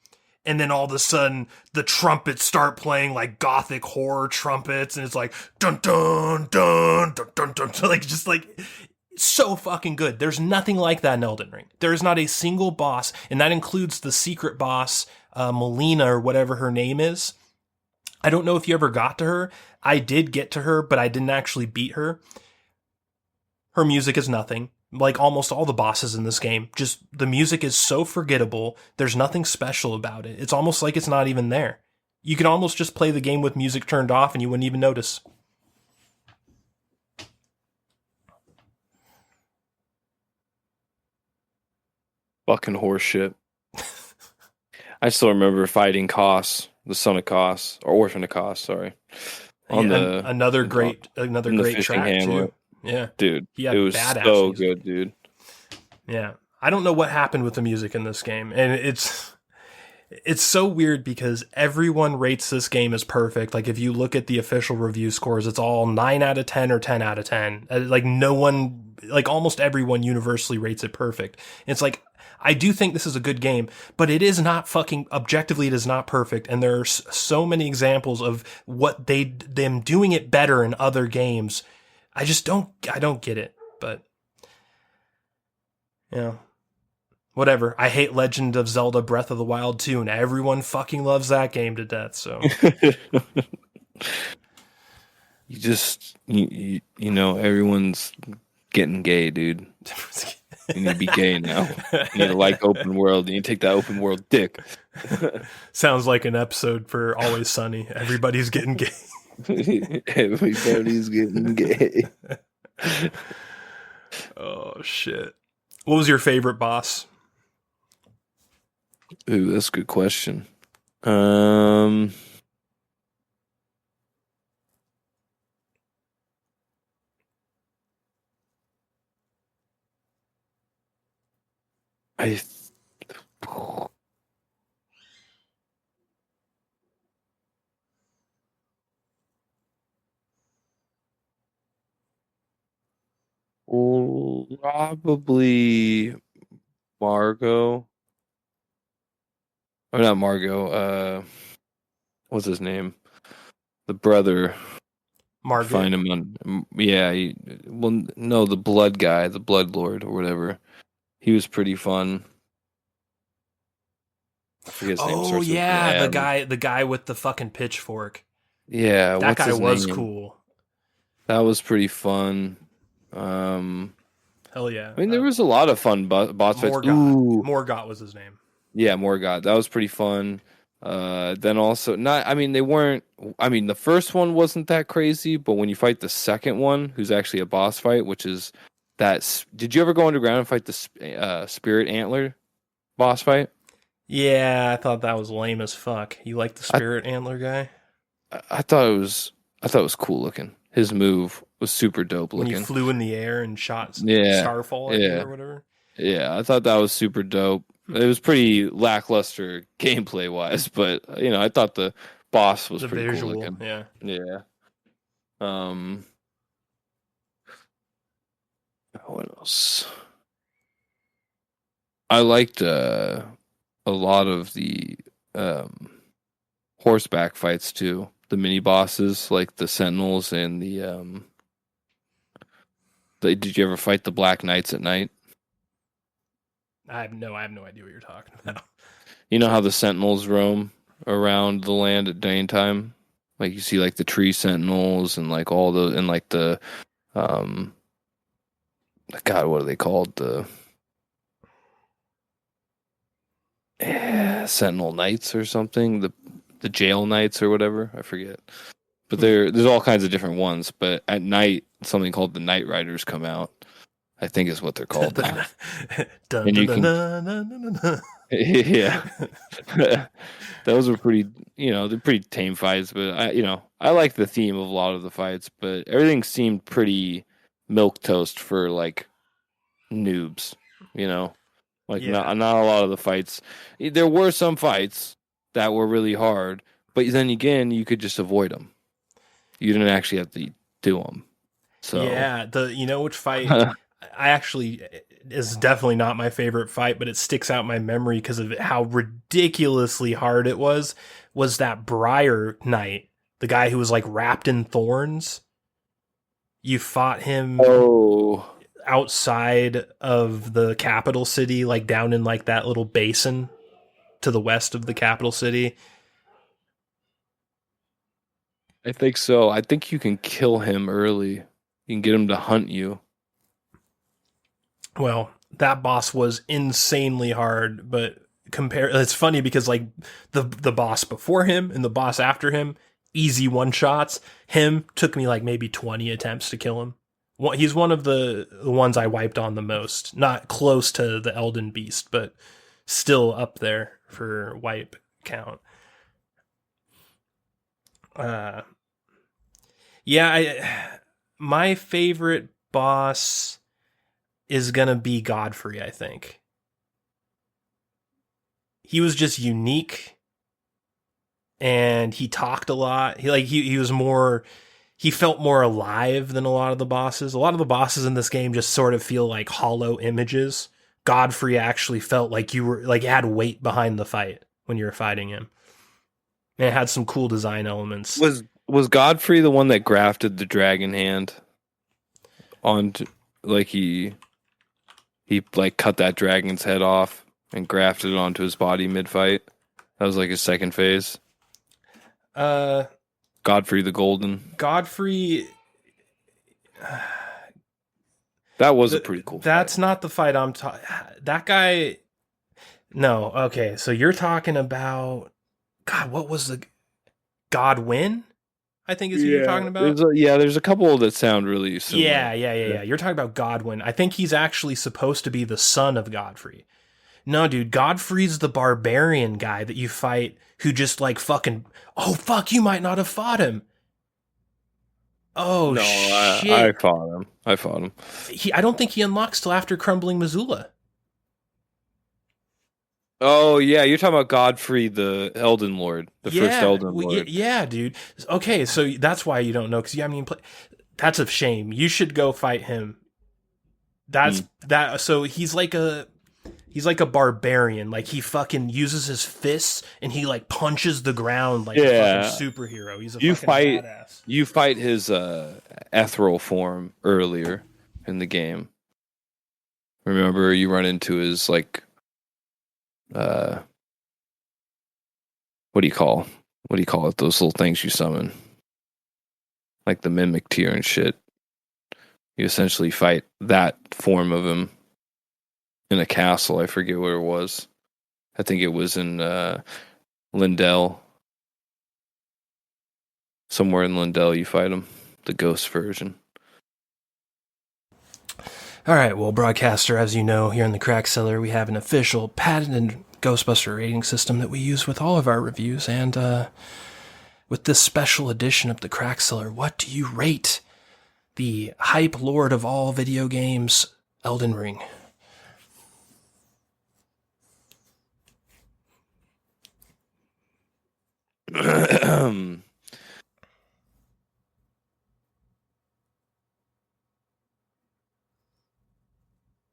and then all of a sudden the trumpets start playing like gothic horror trumpets, and it's like dun dun dun dun dun dun, dun, like, just like so fucking good. There's nothing like that in Elden Ring. There is not a single boss, and that includes the secret boss, Melina, or whatever her name is. I don't know if you ever got to her. I did get to her, but I didn't actually beat her. Her music is nothing. Like almost all the bosses in this game, just the music is so forgettable. There's nothing special about it. It's almost like it's not even there. You can almost just play the game with music turned off and you wouldn't even notice. Fucking horseshit. I still remember fighting Kos, the son of Kos, or orphan of Kos, sorry. Another great track hamlet. too. Yeah, dude, it was so music. Good, dude. Yeah, I don't know what happened with the music in this game, and it's so weird because everyone rates this game as perfect. Like, if you look at the official review scores, it's all 9 out of 10 or 10 out of 10. Like, no one, like almost everyone universally rates it perfect. And it's like, I do think this is a good game, but it is not fucking objectively, it is not perfect. And there's so many examples of them doing it better in other games. I don't get it, but yeah. Whatever. I hate Legend of Zelda Breath of the Wild too, and everyone fucking loves that game to death, so. Everyone's getting gay, dude. You need to be gay now. You need to like open world. You need to take that open world dick. Sounds like an episode for Always Sunny. Everybody's getting gay. Everybody's getting gay. Oh, shit. What was your favorite boss? Ooh, that's a good question. Probably Margot. Or not Margot. What's his name? The brother. Margaret. Find him on. Yeah. The blood guy, the blood lord or whatever. He was pretty fun. I forget his name. Oh yeah, the guy with the fucking pitchfork. Yeah, that guy was cool. That was pretty fun. Hell yeah. I mean, there was a lot of fun boss fights. Morgott was his name. Yeah, Morgott. That was pretty fun. Then also, the first one wasn't that crazy, but when you fight the second one, who's actually a boss fight, which is that. Did you ever go underground and fight the Spirit Antler boss fight? Yeah, I thought that was lame as fuck. You like the Spirit Antler guy? I thought it was cool looking. His move was super dope when looking. you flew in the air and shot Yeah, Starfall at you or whatever. Yeah, I thought that was super dope. It was pretty lackluster gameplay wise, but I thought the boss was The pretty cool visual, looking. yeah. Yeah. What else? I liked a lot of the horseback fights too. The mini bosses, like the Sentinels and did you ever fight the Black Knights at night? I have no idea what you're talking about. You know how the Sentinels roam around the land at daytime? Like you see like the tree sentinels and like all the and like the God, what are they called? The Sentinel Knights or something? The jail knights or whatever, I forget. But there's all kinds of different ones. But at night, something called the Night Riders come out. I think is what they're called. And you can, yeah, those were pretty. They're pretty tame fights. But I like the theme of a lot of the fights. But everything seemed pretty milquetoast for like noobs. Like not a lot of the fights. There were some fights that were really hard, but then again, you could just avoid them. You didn't actually have to do them. So yeah, which fight I actually is definitely not my favorite fight, but it sticks out in my memory because of how ridiculously hard it was that Briar Knight, the guy who was like wrapped in thorns. You fought him outside of the capital city, like down in like that little basin to the west of the capital city. I think so. I think you can kill him early. You can get him to hunt you. Well, that boss was insanely hard, but it's funny because like the boss before him and the boss after him, easy one shots. Him took me like maybe 20 attempts to kill him. He's one of the ones I wiped on the most. Not close to the Elden Beast, but still up there for wipe count. My favorite boss is gonna be Godfrey, I think. He was just unique and he talked a lot. He was more, he felt more alive than a lot of the bosses. A lot of the bosses in this game just sort of feel like hollow images. Godfrey actually felt like you were like, it had weight behind the fight when you were fighting him. And it had some cool design elements. Was Godfrey the one that grafted the dragon hand onto, like he like cut that dragon's head off and grafted it onto his body mid-fight? That was like his second phase. Godfrey the Golden. Godfrey. That was a pretty cool That's fight. not the fight I'm talking. That guy. No, okay. So you're talking about. God, what was the Godwin? I think is who you're talking about. There's a couple that sound really similar. Yeah. You're talking about Godwin. I think he's actually supposed to be the son of Godfrey. No, dude, Godfrey's the barbarian guy that you fight who just like fucking, oh, fuck, you might not have fought him. Oh, no, shit. I fought him. I don't think he unlocks till after Crumbling Missoula. Oh, yeah, you're talking about Godfrey, the Elden Lord, first Elden Lord. Yeah, dude. Okay, so that's why you don't know, because you haven't even played. That's a shame. You should go fight him. So he's like a barbarian. Like he fucking uses his fists and he like punches the ground like a fucking superhero. He's a fucking badass. You fight his ethereal form earlier in the game. Remember, you run into his like what do you call it? Those little things you summon, like the mimic tier and shit. You essentially fight that form of him in a castle. I forget where it was. I think it was in Lindell. Somewhere in Lindell you fight him. The ghost version. All right, well, Broadcaster, as you know, here in the Crack Cellar, we have an official patented Ghostbuster rating system that we use with all of our reviews. And with this special edition of the Crack Cellar, what do you rate the hype lord of all video games, Elden Ring.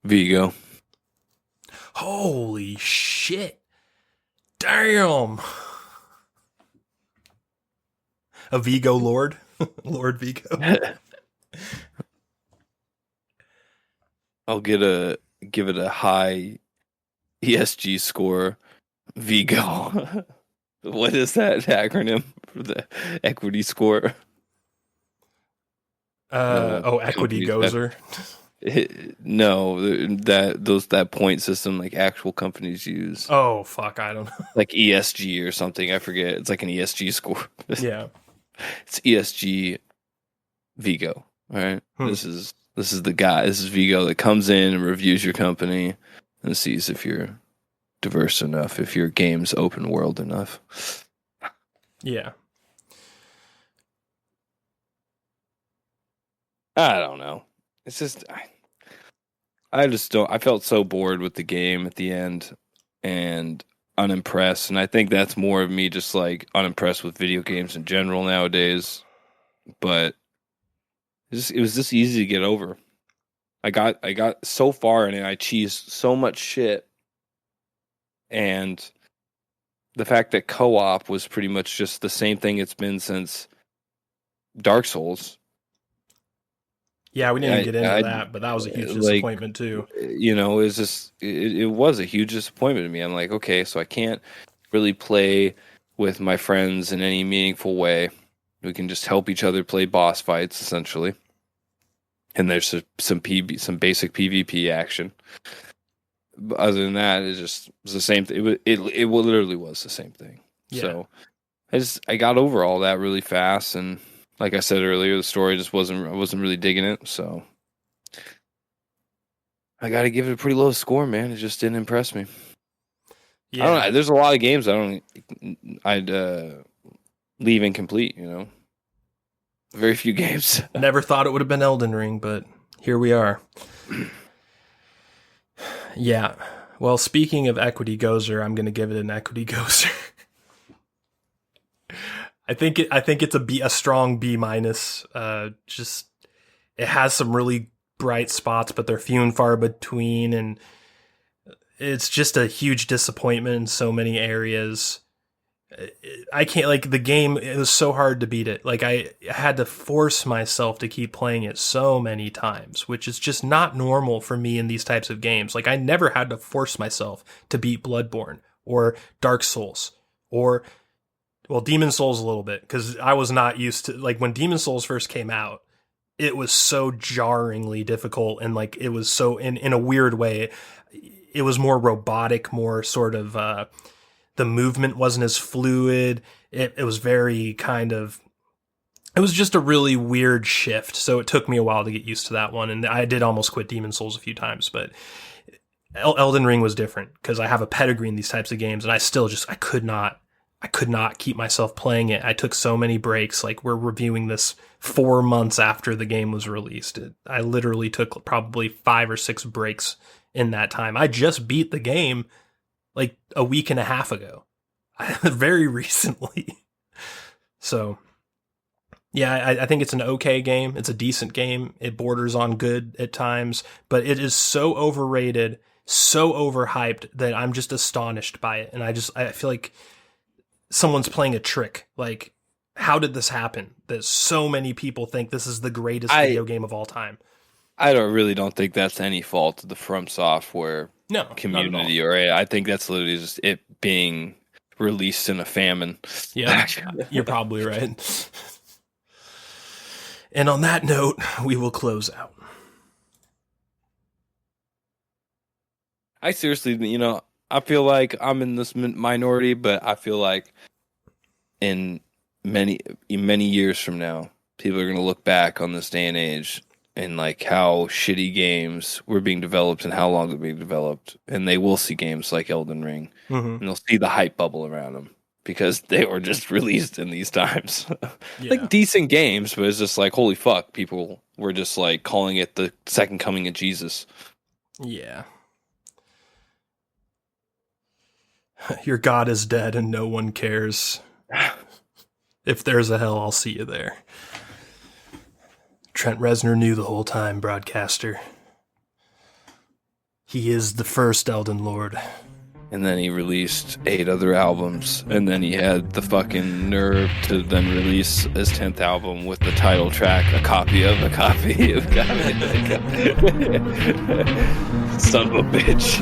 Vigo. Holy shit. Damn. A Vigo Lord? Lord Vigo. I'll give it a high ESG score. Vigo. What is that acronym for the equity score? Equity Gozer. No, that point system like actual companies use. Oh fuck, I don't know. Like ESG or something. I forget. It's like an ESG score. Yeah. It's ESG Vigo. All right. This is the guy. This is Vigo that comes in and reviews your company and sees if you're diverse enough, if your game's open world enough. Yeah. I don't know. It's just I just don't. I felt so bored with the game at the end and unimpressed, and I think that's more of me just like unimpressed with video games in general nowadays. But it was just easy to get over. I got so far in it, I cheesed so much shit, and the fact that co-op was pretty much just the same thing it's been since Dark Souls. Yeah, we didn't get into that, but that was a huge disappointment too. You know, it was a huge disappointment to me. I'm like, okay, so I can't really play with my friends in any meaningful way. We can just help each other play boss fights, essentially. And there's some basic PvP action. But other than that, it was the same thing. It literally was the same thing. Yeah. So I got over all that really fast, and like I said earlier, the story just I wasn't really digging it, so I got to give it a pretty low score, man. It just didn't impress me. Yeah. I don't know. There's a lot of games I'd leave incomplete, you know. Very few games. Never thought it would have been Elden Ring, but here we are. Yeah. Well, speaking of equity gozer, I'm going to give it an equity gozer. I think it's a strong B minus. Just it has some really bright spots, but they're few and far between, and it's just a huge disappointment in so many areas. I can't, like, the game, it was so hard to beat it. Like, I had to force myself to keep playing it so many times, which is just not normal for me in these types of games. Like, I never had to force myself to beat Bloodborne or Dark Souls or, well, Demon Souls a little bit, because I was not used to, like, when Demon Souls first came out, it was so jarringly difficult, and, like, it was so, in a weird way, it was more robotic, more sort of, the movement wasn't as fluid. It was very kind of, it was just a really weird shift. So it took me a while to get used to that one. And I did almost quit Demon Souls a few times, but Elden Ring was different because I have a pedigree in these types of games, and I still just, I could not keep myself playing it. I took so many breaks. Like, we're reviewing this 4 months after the game was released. I literally took probably 5 or 6 breaks in that time. I just beat the game like a week and a half ago, very recently. So, yeah, I think it's an okay game. It's a decent game. It borders on good at times, but it is so overrated, so overhyped that I'm just astonished by it. And I feel like someone's playing a trick. Like, how did this happen? That so many people think this is the greatest video game of all time. I really don't think that's any fault of the FromSoftware community, or I think that's literally just it being released in a famine. Yeah, you're probably right. And on that note, we will close out. I seriously, I feel like I'm in this minority, but I feel like in many years from now, people are going to look back on this day and age and like how shitty games were being developed and how long they're being developed, and they will see games like Elden Ring, and they'll see the hype bubble around them, because they were just released in these times. Yeah. Like decent games, but it's just like, holy fuck, people were just like calling it the second coming of Jesus. Yeah. Your God is dead and no one cares. If there's a hell, I'll see you there. Trent Reznor knew the whole time, Broadcaster. He is the first Elden Lord. And then he released 8 other albums, and then he had the fucking nerve to then release his 10th album with the title track, a copy of a copy of Son of a bitch.